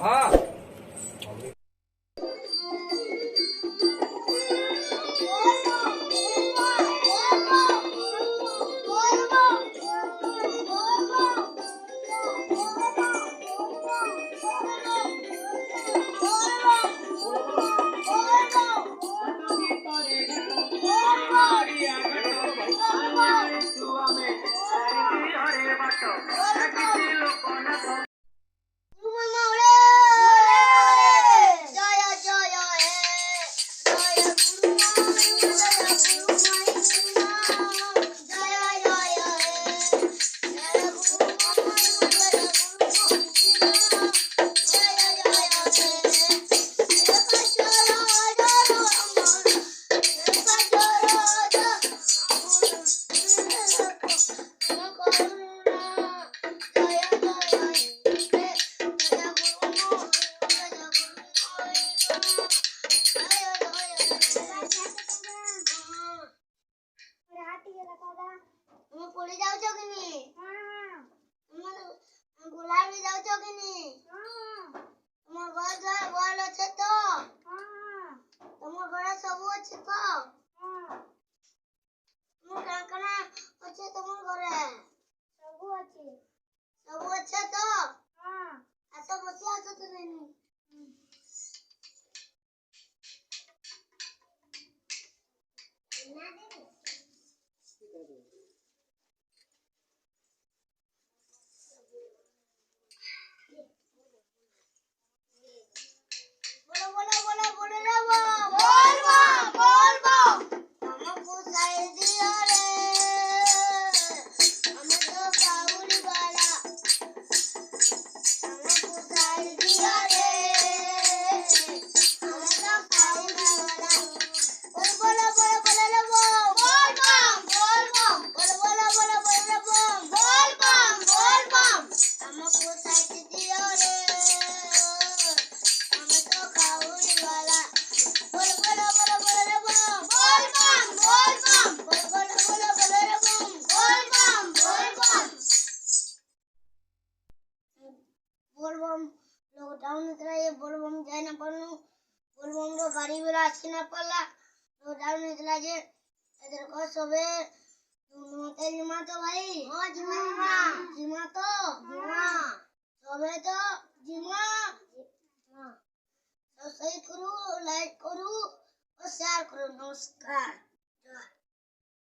हाँ ପଡି ଯାଉଛ କି ନି ଗୁଲାବି ଯାଉଛ କି ନି ତମ ଘର ଭଲ ଅଛି ତ ତମ ଘରେ ସବୁ ଅଛି ତ ତମ କାଣା ଅଛି ତମ ଘରେ ସବୁ ଅଛି ତ ଆସ ବସି ଆସ ତ ନେନି बोलबम लॉकडाउन इतना ये बोलबम जाए ना पड़नु बोलबम रो गाड़ी बेला आसी ना पड़ला लॉकडाउन इतना जे इधर को सबे तुम जिमा तो भाई हां जिमा तो सबे तो जिमा हां तो सही करू लाइक करू और शेयर करू नमस्कार।